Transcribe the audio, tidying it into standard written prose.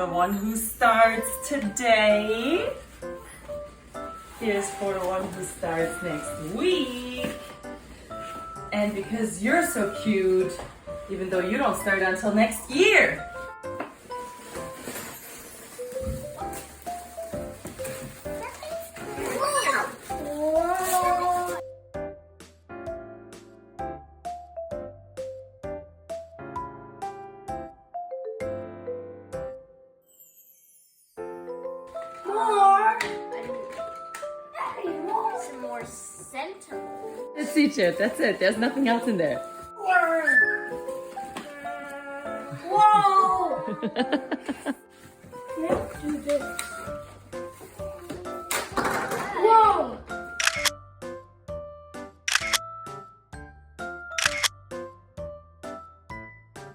the one who starts today. Here's for the one who starts next week. And because you're so cute, even though you don't start until next year. More. Some more sentinels. Let's see, Chip. That's it. There's nothing else in there. Whoa! Let's do this.